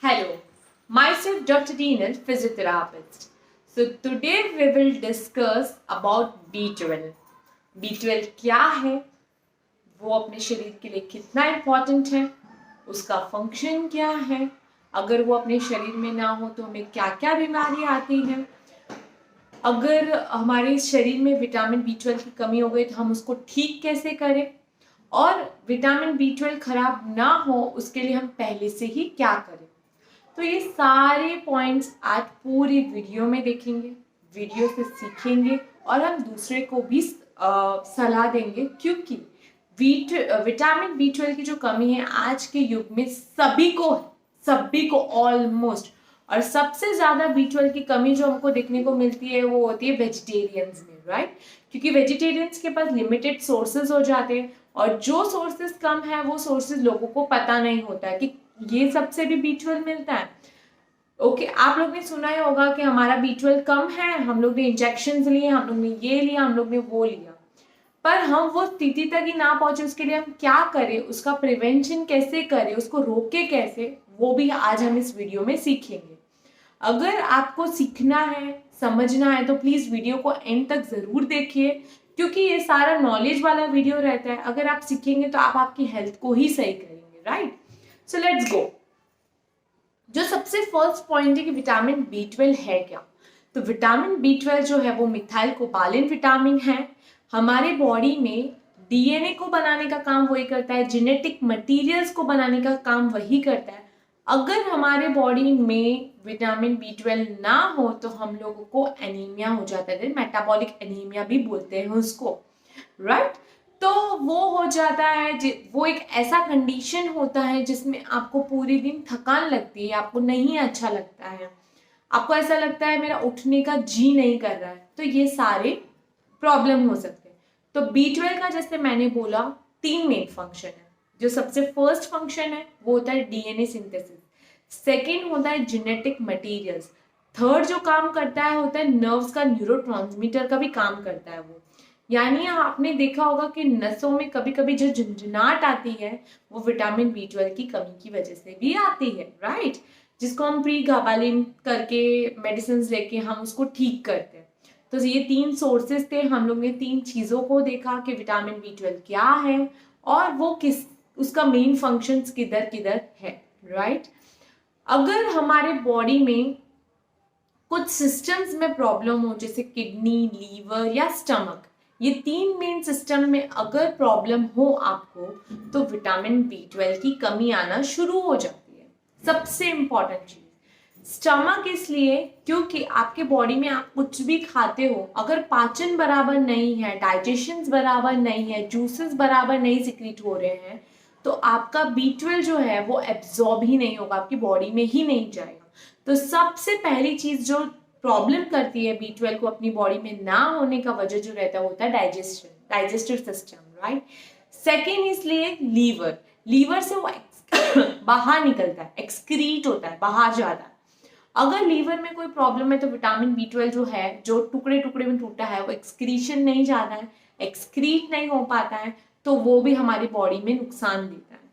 Hello, myself Dr. Deenal, physiotherapist. So today we will discuss about B12. B12 क्या है, वो अपने शरीर के लिए कितना इम्पोर्टेंट है, उसका फंक्शन क्या है, अगर वो अपने शरीर में ना हो तो हमें क्या क्या बीमारी आती है, अगर हमारे शरीर में विटामिन B12 की कमी हो गई तो हम उसको ठीक कैसे करें, और विटामिन B12 खराब ना हो उसके लिए हम पहले से ही क्या करें। तो ये सारे पॉइंट्स आज पूरी वीडियो में देखेंगे, वीडियो से सीखेंगे और हम दूसरे को भी सलाह देंगे, क्योंकि विटामिन B12 की जो कमी है आज के युग में सभी को ऑलमोस्ट, और सबसे ज्यादा B12 की कमी जो हमको देखने को मिलती है वो होती है वेजिटेरियंस में, राइट। क्योंकि वेजिटेरियंस के पास लिमिटेड सोर्सेज हो जाते हैं और जो सोर्सेज कम है वो सोर्सेज लोगों को पता नहीं होता है कि ये सबसे भी B12 मिलता है। ओके, आप लोग ने सुना ही होगा कि हमारा B12 कम है, हम लोग ने इंजेक्शन लिए, हम लोग ने ये लिया, हम लोग ने वो लिया, पर हम वो स्थिति तक ही ना पहुंचे उसके लिए हम क्या करें, उसका प्रिवेंशन कैसे करें, उसको रोके कैसे, वो भी आज हम इस वीडियो में सीखेंगे। अगर आपको सीखना है, समझना है तो प्लीज वीडियो को एंड तक जरूर देखिए, क्योंकि ये सारा नॉलेज वाला वीडियो रहता है। अगर आप सीखेंगे तो आप आपकी हेल्थ को ही सही करेंगे, राइट। So let's go. जो सबसे फर्स्ट पॉइंट है कि विटामिन B12 है क्या, तो विटामिन B12 जो है वो मिथाइल कोबालेंट विटामिन है। हमारे बॉडी में DNA को बनाने का काम वही करता है, जेनेटिक मटेरियल्स को बनाने का काम वही करता है। अगर हमारे बॉडी में विटामिन B12 ना हो तो हम लोगों को एनीमिया हो जाता है, मेटाबॉलिक एनीमिया भी बोलते हैं उसको, राइट। तो वो हो जाता है, वो एक ऐसा कंडीशन होता है जिसमें आपको पूरे दिन थकान लगती है, आपको नहीं अच्छा लगता है, आपको ऐसा लगता है मेरा उठने का जी नहीं कर रहा है, तो ये सारे प्रॉब्लम हो सकते हैं। तो B12 का जैसे मैंने बोला 3 मेन फंक्शन है। जो सबसे फर्स्ट फंक्शन है वो होता है DNA सिंथेसिस, सेकेंड होता है जेनेटिक मटेरियल्स, थर्ड जो काम करता है होता है नर्व्स का, न्यूरोट्रांसमीटर का भी काम करता है वो। यानी आपने देखा होगा कि नसों में कभी कभी जो झंझनाहट आती है वो विटामिन B12 की कमी की वजह से भी आती है, राइट। जिसको हम प्री गाबालिन करके मेडिसिन लेके हम उसको ठीक करते हैं। तो ये 3 सोर्सेस थे, हम लोग ने 3 चीजों को देखा कि विटामिन B12 क्या है और वो किस, उसका मेन फंक्शंस किधर किधर है, राइट। अगर हमारे बॉडी में कुछ सिस्टम्स में प्रॉब्लम हो, जैसे किडनी, लीवर या स्टमक, ये 3 मेन सिस्टम में अगर प्रॉब्लम हो आपको तो विटामिन B12 की कमी आना शुरू हो जाती है। सबसे इंपॉर्टेंट चीज स्टमक, इसलिए क्योंकि आपके बॉडी में आप कुछ भी खाते हो, अगर पाचन बराबर नहीं है, डाइजेशन बराबर नहीं है, जूसेस बराबर नहीं सिक्रीट हो रहे हैं, तो आपका B12 जो है वो एब्जॉर्ब ही नहीं होगा, आपकी बॉडी में ही नहीं जाएगा। तो सबसे पहली चीज जो प्रॉब्लम करती है B12 को अपनी बॉडी में ना होने का वजह जो रहता है होता है डाइजेस्टिव सिस्टम, राइट। सेकेंड इसलिए लीवर से वो बाहर निकलता है, एक्सक्रीट होता है, बाहर जाता है। अगर लीवर में कोई प्रॉब्लम है तो विटामिन B12 जो है, जो टुकड़े टुकड़े में टूटा है, वो एक्सक्रीशन नहीं जाता है, एक्सक्रीट नहीं हो पाता है, तो वो भी हमारी बॉडी में नुकसान देता है।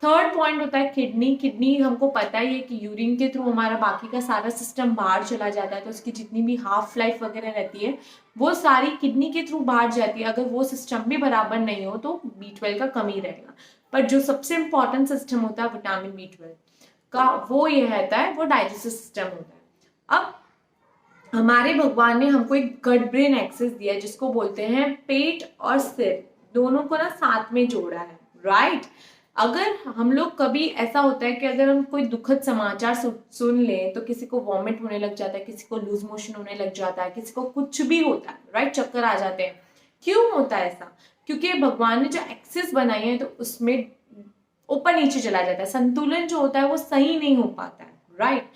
थर्ड पॉइंट होता है किडनी हमको पता ही है कि यूरिन के थ्रू हमारा बाकी का सारा सिस्टम बाहर चला जाता है, तो उसकी जितनी भी हाफ लाइफ वगैरह रहती है वो सारी किडनी के थ्रू बाहर जाती है। अगर वो सिस्टम भी बराबर नहीं हो तो B12 का कमी रहेगा। पर जो सबसे इंपॉर्टेंट सिस्टम होता है विटामिन B12 का, वो ये रहता है, वो डाइजेस्टिव सिस्टम होता है। अब हमारे भगवान ने हमको एक गट ब्रेन एक्सेस दिया है, जिसको बोलते हैं पेट और सिर दोनों को ना साथ में जोड़ा है, राइट। अगर हम लोग कभी ऐसा होता है कि अगर हम कोई दुखद समाचार सुन लें तो किसी को वॉमिट होने लग जाता है, किसी को लूज मोशन होने लग जाता है, किसी को कुछ भी होता है, राइट, चक्कर आ जाते हैं। क्यों होता है ऐसा? क्योंकि भगवान ने जो एक्सेस बनाई है तो उसमें ऊपर नीचे चला जाता है, संतुलन जो होता है वो सही नहीं हो पाता है, राइट।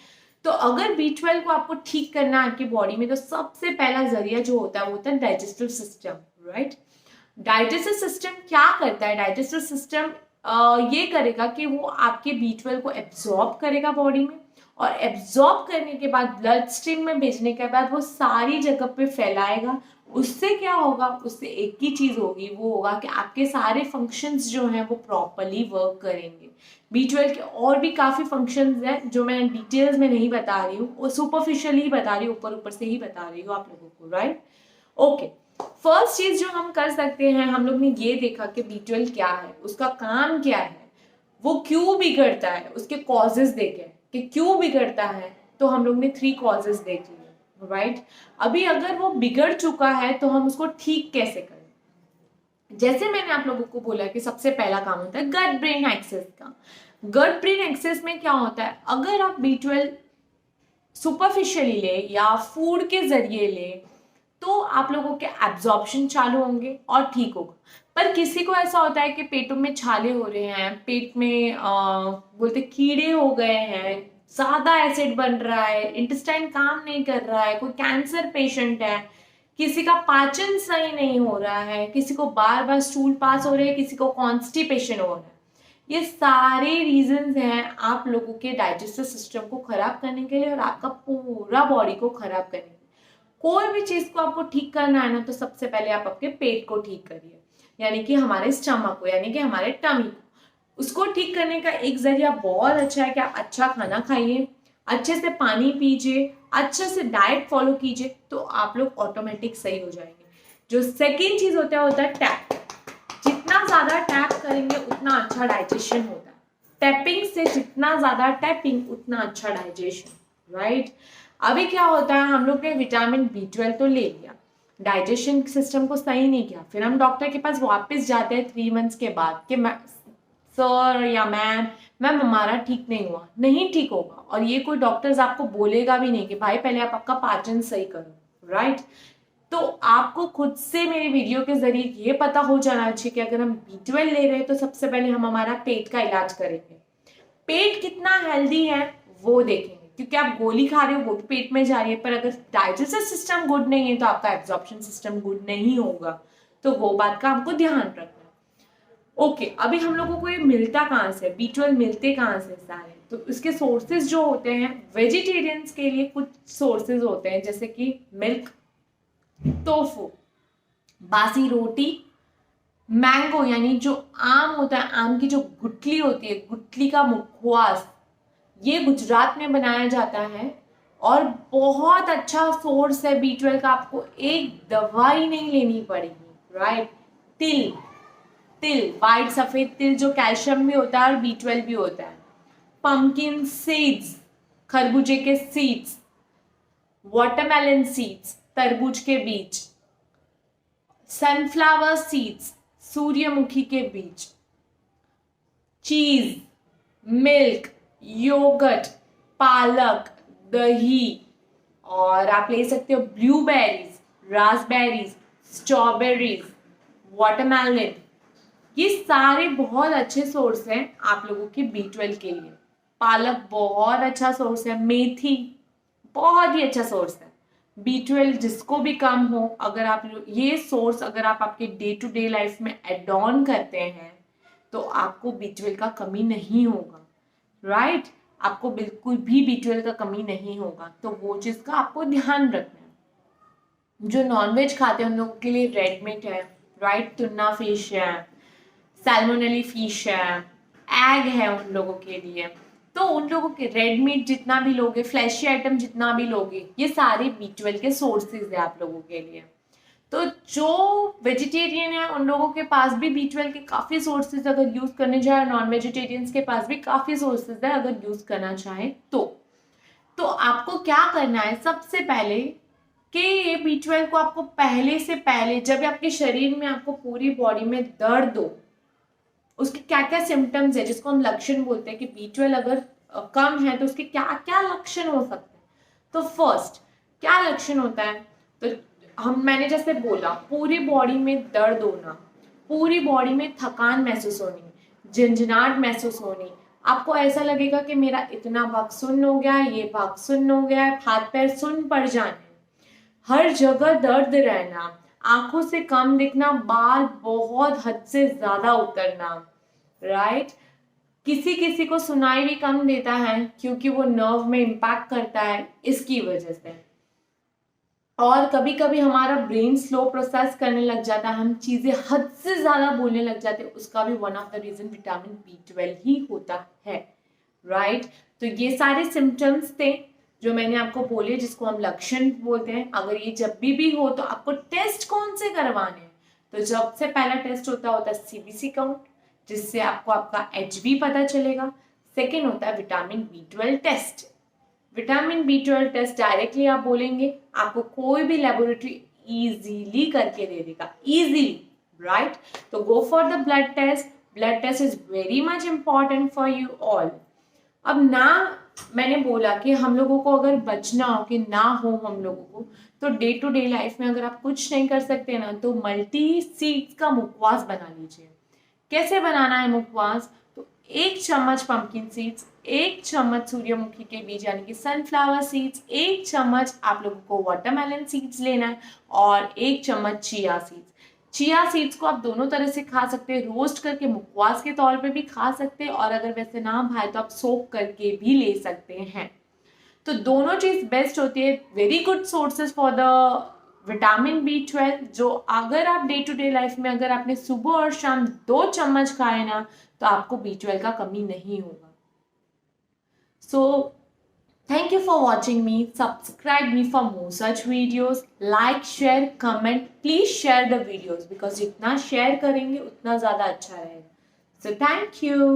तो अगर B12 को आपको ठीक करना है आपकी बॉडी में तो सबसे पहला जरिया जो होता है वो होता है digestive system, right. Digestive system क्या करता है? डाइजेस्टिव सिस्टम ये करेगा कि वो आपके B12 को एब्जॉर्ब करेगा बॉडी में, और एब्जॉर्ब करने के बाद ब्लड स्ट्रीम में भेजने के बाद वो सारी जगह पे फैलाएगा। उससे क्या होगा? उससे एक ही चीज होगी, वो होगा कि आपके सारे फंक्शंस जो हैं वो प्रॉपरली वर्क करेंगे। B12 के और भी काफ़ी फंक्शंस हैं जो मैं डिटेल्स में नहीं बता रही हूँ, वो सुपरफिशियली ही बता रही हूँ, ऊपर ऊपर से ही बता रही हूँ आप लोगों को, राइट? ओके, फर्स्ट चीज जो हम कर सकते हैं, हम लोग ने ये देखा कि B12 क्या है, उसका काम क्या है, वो क्यों बिगड़ता है, उसके कॉजेज देखे कि क्यों बिगड़ता है। तो हम लोग ने 3 कॉजेज देख लिए, राइट? अभी अगर वो बिगड़ चुका है तो हम उसको ठीक कैसे करें? जैसे मैंने आप लोगों को बोला कि सबसे पहला काम होता है गट ब्रेन एक्सेस का। गट ब्रेन एक्सेस में क्या होता है, अगर आप B12 सुपरफिशियली ले या फूड के जरिए ले तो आप लोगों के एब्जॉर्प्शन चालू होंगे और ठीक होगा। पर किसी को ऐसा होता है कि पेटों में छाले हो रहे हैं, पेट में बोलते कीड़े हो गए हैं, ज्यादा एसिड बन रहा है, इंटेस्टाइन काम नहीं कर रहा है, कोई कैंसर पेशेंट है, किसी का पाचन सही नहीं हो रहा है, किसी को बार बार स्टूल पास हो रहे हैं, किसी को कॉन्स्टिपेशन हो रहा है। ये सारे रीजंस हैं आप लोगों के डाइजेस्टिव सिस्टम को खराब करने के लिए और आपका पूरा बॉडी को खराब करने के लिए। कोई भी चीज को आपको ठीक करना है ना, तो सबसे पहले आप आपके पेट को ठीक करिए, यानी कि हमारे स्टमक को, यानी कि हमारे टमी को। उसको ठीक करने का एक जरिया बहुत अच्छा है कि आप अच्छा खाना खाइए, अच्छे से पानी पीजिए, अच्छे से डाइट फॉलो कीजिए, तो आप लोग ऑटोमेटिक सही हो जाएंगे। जो सेकेंड चीज होता है टैप। जितना ज्यादा टैप करेंगे उतना अच्छा डाइजेशन होता है। टैपिंग से जितना ज्यादा टैपिंग उतना अच्छा डाइजेशन, राइट? अभी क्या होता है, हम लोग ने विटामिन B12 तो ले लिया, डाइजेशन सिस्टम को सही नहीं किया, फिर हम डॉक्टर के पास वापस जाते हैं 3 मंथ्स के बाद कि सर या मैम हमारा ठीक नहीं हुआ। नहीं ठीक होगा, और ये कोई डॉक्टर्स आपको बोलेगा भी नहीं कि भाई पहले आप आपका पाचन सही करो, राइट? तो आपको खुद से मेरे वीडियो के जरिए ये पता हो जाना चाहिए कि अगर हम B12 ले रहे हैं तो सबसे पहले हम हमारा पेट का इलाज करेंगे। पेट कितना हेल्दी है वो देखेंगे, क्योंकि आप गोली खा रहे हो वो भी पेट में जा रही है, पर अगर डाइजेस्टिव सिस्टम गुड नहीं है तो आपका एब्जॉर्प्शन सिस्टम गुड नहीं होगा। तो वो बात का आपको ध्यान रखना है। ओके, अभी हम लोगों को ये मिलता कहाँ से, B12 मिलते कहाँ से सारे? तो इसके सोर्सेज जो होते हैं, वेजिटेरियंस के लिए कुछ सोर्सेज होते हैं, जैसे कि मिल्क, टोफू, बासी रोटी, मैंगो यानी जो आम होता है, आम की जो गुठली होती है, गुठली का मुखवास, ये गुजरात में बनाया जाता है और बहुत अच्छा सोर्स है B12 का। आपको एक दवाई नहीं लेनी पड़ेगी, राइट? तिल, तिल वाइट सफेद तिल जो कैल्शियम भी होता है और B12 भी होता है। पंपकिन सीड्स, खरबूजे के सीड्स, वाटरमेलन सीड्स, तरबूज के बीज, सनफ्लावर सीड्स, सूर्यमुखी के बीज, चीज, मिल्क, योगर्ट, पालक, दही, और आप ले सकते हो ब्लूबेरीज, रास्पबेरीज, स्ट्रॉबेरीज, वाटरमेलन। ये सारे बहुत अच्छे सोर्स हैं आप लोगों के B12 के लिए। पालक बहुत अच्छा सोर्स है, मेथी बहुत ही अच्छा सोर्स है। B12 जिसको भी कम हो, अगर आप ये सोर्स अगर आप आपके डे टू डे लाइफ में एड ऑन करते हैं तो आपको B12 का कमी नहीं होगा, राइट? आपको बिल्कुल भी B12 का कमी नहीं होगा। तो वो चीज का आपको ध्यान रखना है। जो नॉनवेज खाते हैं उन लोगों के लिए रेड मीट है, राइट? टुना फिश है, सैल्मोनेली फिश है, एग है उन लोगों के लिए। तो उन लोगों के रेड मीट जितना भी लोगे, फ्लैशी आइटम जितना भी लोगे, ये सारे B12 के सोर्सेज है आप लोगों के लिए। तो जो वेजिटेरियन है उन लोगों के पास भी B12 के काफी सोर्सेज अगर यूज करने जाए, नॉन वेजिटेरियंस के पास भी काफी सोर्सेज है अगर यूज करना चाहे तो आपको क्या करना है, सबसे पहले कि ये B12 को आपको पहले से पहले, जब आपके शरीर में आपको पूरी बॉडी में दर्द हो, उसके क्या क्या सिम्टम्स है जिसको हम लक्षण बोलते हैं कि B12 अगर कम है तो उसके क्या क्या लक्षण हो सकते हैं। तो फर्स्ट क्या लक्षण होता है, तो मैंने जैसे बोला, पूरी बॉडी में दर्द होना, पूरी बॉडी में थकान महसूस होनी, झंझनाहट महसूस होनी, आपको ऐसा लगेगा कि मेरा इतना भाग सुन्न हो गया है, ये भाग सुन्न हो गया है, हाथ पैर सुन्न पड़ जाने, हर जगह दर्द रहना, आंखों से कम दिखना, बाल बहुत हद से ज्यादा उतरना, राइट? किसी किसी को सुनाई भी कम देता है क्योंकि वो नर्व में इम्पैक्ट करता है, इसकी वजह से। और कभी कभी हमारा ब्रेन स्लो प्रोसेस करने लग जाता है, हम चीज़ें हद से ज़्यादा बोलने लग जाते हैं, उसका भी one of the reason vitamin B12 ही होता है, राइट। तो ये सारे सिम्टम्स थे जो मैंने आपको बोले, जिसको हम लक्षण बोलते हैं। अगर ये जब भी हो तो आपको टेस्ट कौन से करवाने हैं, तो सबसे पहला टेस्ट होता है CBC काउंट, जिससे आपको आपका HB पता चलेगा। सेकेंड होता है vitamin B12 test. Vitamin B12 test directly आप बोलेंगे, आपको कोई भी लेबोरेटरी इजीली करके दे देगा, इजीली, राइट। तो go for the blood test. Blood test is very much important for you all. अब ना, मैंने बोला कि हम लोगों को अगर बचना हो, कि ना हो हम लोगों को, तो डे टू डे लाइफ में अगर आप कुछ नहीं कर सकते ना, तो मल्टी सीड्स का मुखवास बना लीजिए। कैसे बनाना है मुखवास? तो 1 चम्मच पंपकिन सीड्स, 1 चम्मच सूर्यमुखी के बीज यानी कि सनफ्लावर सीड्स, 1 चम्मच आप लोगों को वाटरमेलन सीड्स लेना है, और 1 चम्मच चिया सीड्स। चिया सीड्स को आप दोनों तरह से खा सकते हैं, रोस्ट करके मुखवास के तौर पे भी खा सकते हैं, और अगर वैसे ना भाए तो आप सोक करके भी ले सकते हैं। तो दोनों चीज बेस्ट होती है, very good sources for the vitamin B12, जो अगर आप डे टू डे लाइफ में अगर आपने सुबह और शाम 2 चम्मच खाए ना, तो आपको B12 का कमी नहीं होगा। सो thank you for watching me. Subscribe me for more such videos. Like, share, comment. Please share the videos because जितना share करेंगे उतना ज़्यादा अच्छा रहेगा. So thank you.